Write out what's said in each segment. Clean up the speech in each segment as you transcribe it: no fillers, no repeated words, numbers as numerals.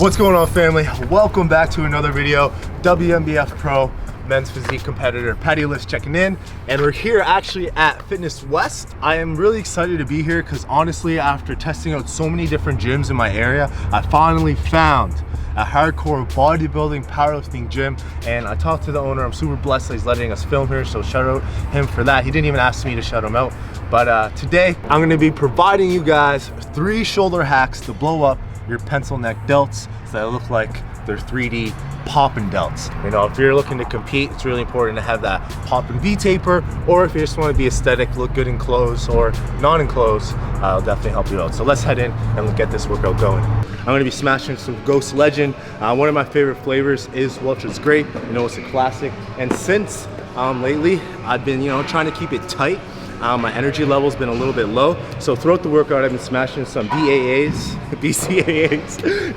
What's going on, family? Welcome back to another video. WNBF Pro men's physique competitor Patty List checking in, and we're here actually at Fitness West. I am really excited to be here because honestly, after testing out so many different gyms in my area, I finally found a hardcore bodybuilding powerlifting gym, and I talked to the owner. I'm super blessed that he's letting us film here, so shout out him for that. He didn't even ask me to shout him out, but today I'm going to be providing you guys 3 shoulder hacks to blow up your pencil neck delts so they look like they're 3D popping delts. You know, if you're looking to compete, it's really important to have that popping V taper, or if you just want to be aesthetic, look good in clothes or not in clothes, I'll definitely help you out. So let's head in and get this workout going. I'm going to be smashing some Ghost Legend. One of my favorite flavors is Welch's Grape. You know, it's a classic. And since lately, I've been, trying to keep it tight. My energy level's been a little bit low, so throughout the workout I've been smashing some BCAAs,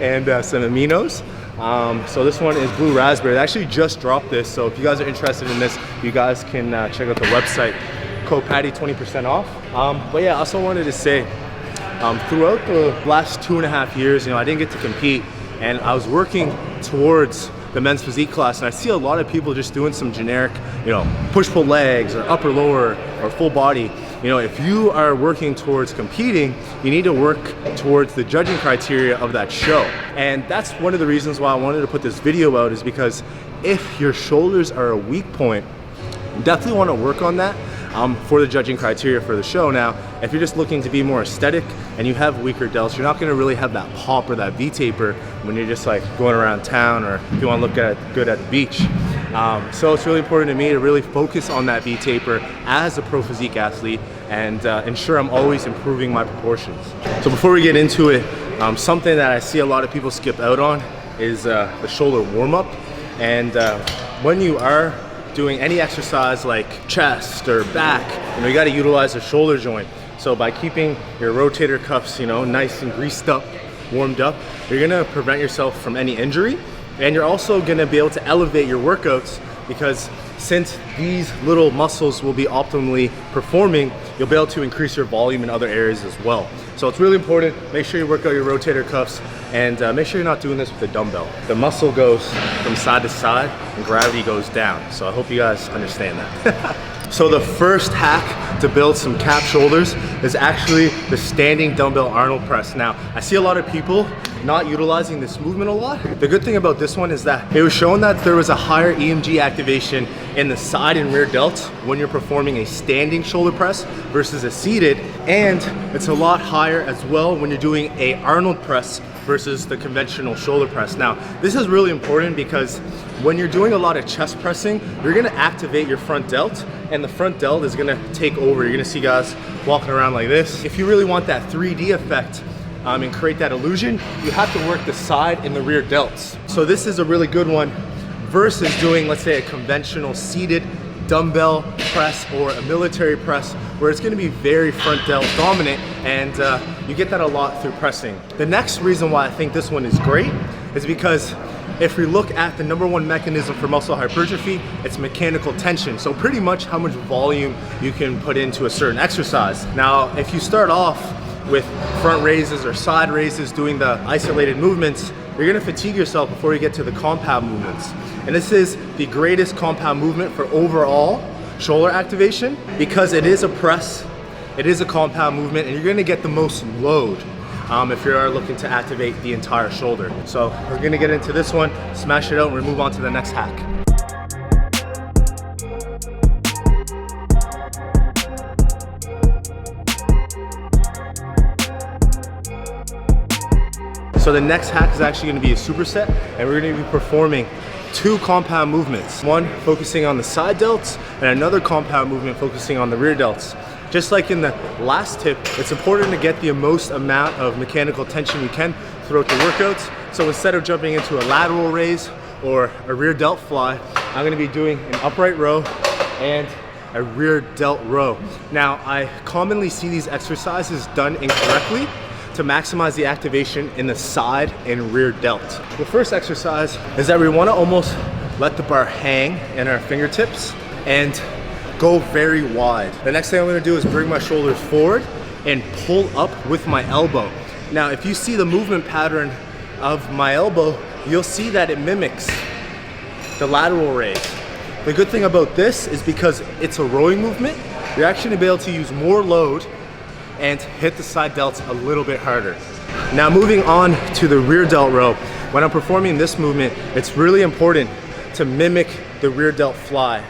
and some aminos. So this one is Blue Raspberry. I actually just dropped this, so if you guys are interested in this, you guys can check out the website, code Patty 20% off. But yeah, I also wanted to say, throughout the last 2.5 years, I didn't get to compete, and I was working towards the men's physique class, and I see a lot of people just doing some generic, push-pull legs or upper lower or full body. If you are working towards competing, you need to work towards the judging criteria of that show. And that's one of the reasons why I wanted to put this video out, is because if your shoulders are a weak point, you definitely want to work on that for the judging criteria for the show. Now, if you're just looking to be more aesthetic and you have weaker delts, you're not going to really have that pop or that V taper when you're just like going around town, or if you want to look good at the beach. So it's really important to me to really focus on that V taper as a pro physique athlete and ensure I'm always improving my proportions. So before we get into it, something that I see a lot of people skip out on is the shoulder warm-up. And when you are doing any exercise like chest or back, you got to utilize the shoulder joint. So by keeping your rotator cuffs, nice and greased up, warmed up, you're gonna prevent yourself from any injury, and you're also gonna be able to elevate your workouts, because since these little muscles will be optimally performing, you'll be able to increase your volume in other areas as well. So it's really important, make sure you work out your rotator cuffs, and make sure you're not doing this with a dumbbell. The muscle goes from side to side and gravity goes down. So I hope you guys understand that. So the first hack to build some cap shoulders is actually the standing dumbbell Arnold press. Now, I see a lot of people not utilizing this movement a lot. The good thing about this one is that it was shown that there was a higher EMG activation in the side and rear delts when you're performing a standing shoulder press versus a seated, and it's a lot higher as well when you're doing a Arnold press versus the conventional shoulder press. Now, this is really important because when you're doing a lot of chest pressing, you're gonna activate your front delt, and the front delt is gonna take over. You're gonna see guys walking around like this. If you really want that 3D effect and create that illusion, you have to work the side and the rear delts. So this is a really good one versus doing, let's say, a conventional seated dumbbell press or a military press, where it's going to be very front delt dominant, and you get that a lot through pressing. The next reason why I think this one is great is because if we look at the #1 mechanism for muscle hypertrophy, it's mechanical tension. So pretty much how much volume you can put into a certain exercise. Now, if you start off with front raises or side raises doing the isolated movements, you're gonna fatigue yourself before you get to the compound movements. And this is the greatest compound movement for overall shoulder activation, because it is a press, it is a compound movement, and you're gonna get the most load if you are looking to activate the entire shoulder. So we're gonna get into this one, smash it out, and we'll move on to the next hack. So the next hack is actually going to be a superset, and we're going to be performing 2 compound movements. One focusing on the side delts, and another compound movement focusing on the rear delts. Just like in the last tip, it's important to get the most amount of mechanical tension you can throughout the workouts. So instead of jumping into a lateral raise or a rear delt fly, I'm going to be doing an upright row and a rear delt row. Now, I commonly see these exercises done incorrectly to maximize the activation in the side and rear delt. The first exercise is that we want to almost let the bar hang in our fingertips and go very wide. The next thing I'm going to do is bring my shoulders forward and pull up with my elbow. Now, if you see the movement pattern of my elbow, you'll see that it mimics the lateral raise. The good thing about this is because it's a rowing movement, you're actually gonna be able to use more load and hit the side delts a little bit harder. Now moving on to the rear delt row. When I'm performing this movement, it's really important to mimic the rear delt fly.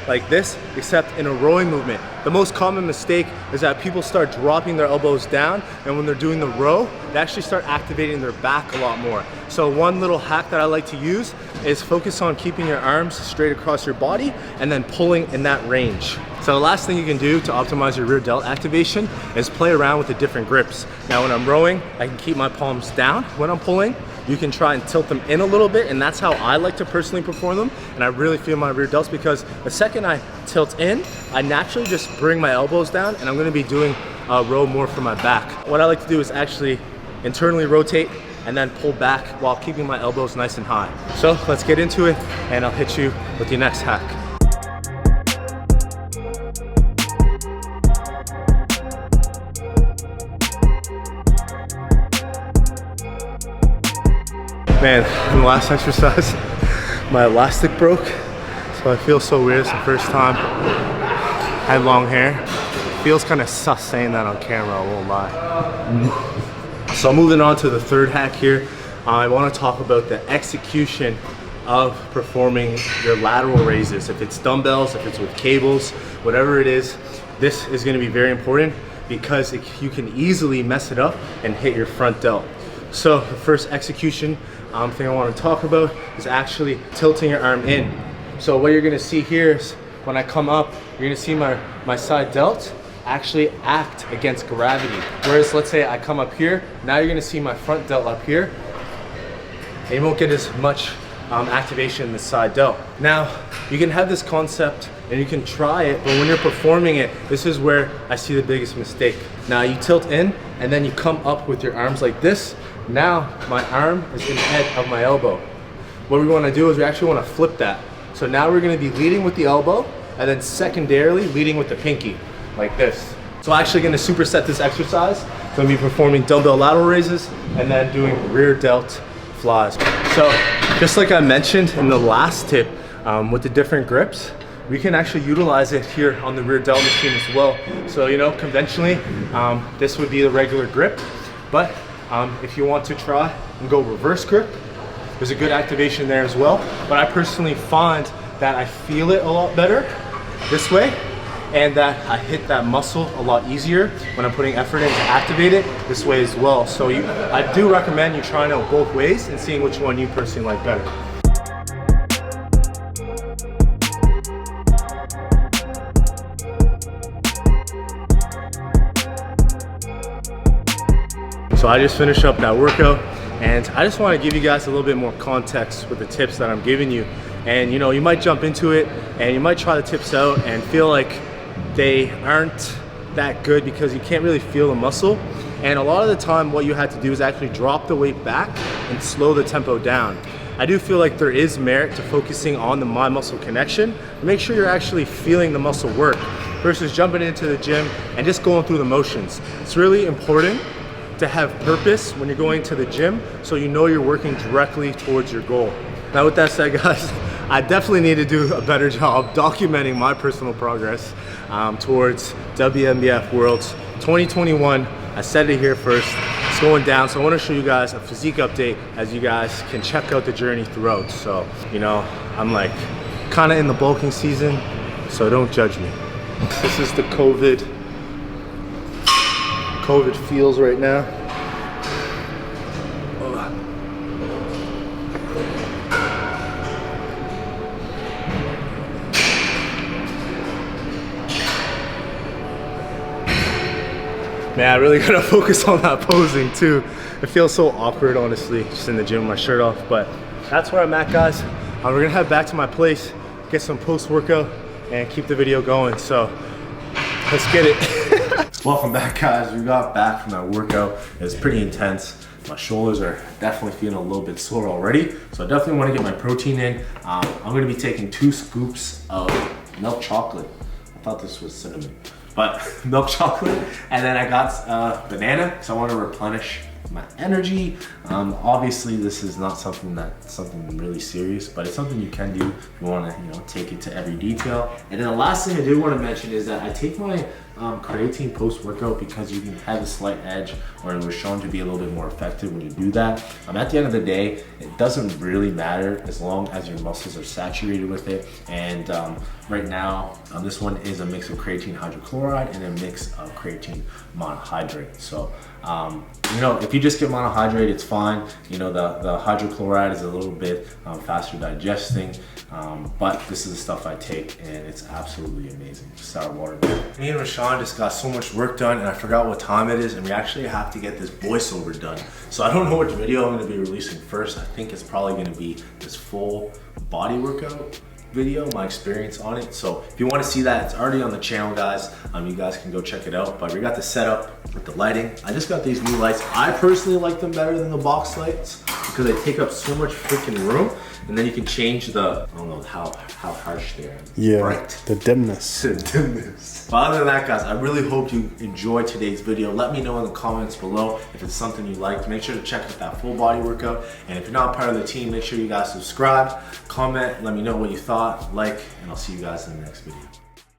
Like this, except in a rowing movement. The most common mistake is that people start dropping their elbows down, and when they're doing the row, they actually start activating their back a lot more. So one little hack that I like to use is focus on keeping your arms straight across your body and then pulling in that range. So the last thing you can do to optimize your rear delt activation is play around with the different grips. Now when I'm rowing, I can keep my palms down. When I'm pulling, you can try and tilt them in a little bit, and that's how I like to personally perform them. And I really feel my rear delts because the second I tilt in, I naturally just bring my elbows down, and I'm gonna be doing a row more for my back. What I like to do is actually internally rotate and then pull back while keeping my elbows nice and high. So let's get into it, and I'll hit you with the next hack. Man, in the last exercise, my elastic broke, so I feel so weird. It's the first time. I had long hair. Feels kind of sus saying that on camera, I won't lie. So moving on to the third hack here, I want to talk about the execution of performing your lateral raises. If it's dumbbells, if it's with cables, whatever it is, this is going to be very important because you can easily mess it up and hit your front delt. So the first execution thing I want to talk about is actually tilting your arm in. So what you're going to see here is when I come up, you're going to see my side delt actually act against gravity. Whereas let's say I come up here, now you're going to see my front delt up here, and you won't get as much activation in the side delt. Now you can have this concept and you can try it, but when you're performing it, this is where I see the biggest mistake. Now you tilt in and then you come up with your arms like this. Now my arm is in the head of my elbow. What we want to do is we actually want to flip that. So now we're going to be leading with the elbow and then secondarily leading with the pinky, like this. So I'm actually going to superset this exercise. So I'm going to be performing dumbbell lateral raises and then doing rear delt flies. So just like I mentioned in the last tip with the different grips, we can actually utilize it here on the rear delt machine as well. So you know, conventionally, this would be the regular grip, but if you want to try and go reverse grip, there's a good activation there as well. But I personally find that I feel it a lot better this way, and that I hit that muscle a lot easier when I'm putting effort in to activate it this way as well. So I do recommend you trying out both ways and seeing which one you personally like better. So I just finished up that workout, and I just want to give you guys a little bit more context with the tips that I'm giving you. And you know, you might jump into it and you might try the tips out and feel like they aren't that good because you can't really feel the muscle. And a lot of the time what you had to do is actually drop the weight back and slow the tempo down. I do feel like there is merit to focusing on the mind muscle connection. Make sure you're actually feeling the muscle work versus jumping into the gym and just going through the motions. It's really important to have purpose when you're going to the gym, so you know you're working directly towards your goal. Now with that said, guys, I definitely need to do a better job documenting my personal progress towards WNBF Worlds 2021. I said it here first, it's going down, so I want to show you guys a physique update as you guys can check out the journey throughout. So, you know, I'm like kind of in the bulking season, so don't judge me. This is the COVID feels right now. Man, I really gotta focus on that posing too. It feels so awkward, honestly, just in the gym with my shirt off, but that's where I'm at, guys. We're gonna head back to my place, get some post-workout, and keep the video going, so let's get it. Welcome back, guys. We got back from that workout. It was pretty intense. My shoulders are definitely feeling a little bit sore already, so I definitely want to get my protein in. I'm going to be taking 2 scoops of milk chocolate. I thought this was cinnamon, but milk chocolate. And then I got banana, because I want to replenish my energy. Obviously this is not something really serious, but it's something you can do if you want to, take it to every detail. And then the last thing I do want to mention is that I take my creatine post-workout because you can have a slight edge, or it was shown to be a little bit more effective when you do that. At the end of the day, it doesn't really matter as long as your muscles are saturated with it. And right now, this one is a mix of creatine hydrochloride and a mix of creatine monohydrate. So, if you just get monohydrate, it's fine. The hydrochloride is a little bit faster digesting, but this is the stuff I take, and it's absolutely amazing. Sour water. Me and Rashawn just got so much work done, and I forgot what time it is, and we actually have to get this voiceover done. So I don't know which video I'm going to be releasing first. I think it's probably going to be this full body workout video, my experience on it. So if you want to see that, it's already on the channel, guys. You guys can go check it out. But we got the setup with the lighting. I just got these new lights. I personally like them better than the box lights because they take up so much freaking room. And then you can change the, I don't know how harsh they are. Yeah, bright. the dimness. The dimness. But other than that, guys, I really hope you enjoyed today's video. Let me know in the comments below if it's something you liked. Make sure to check out that full body workout. And if you're not part of the team, make sure you guys subscribe, comment, let me know what you thought, and I'll see you guys in the next video.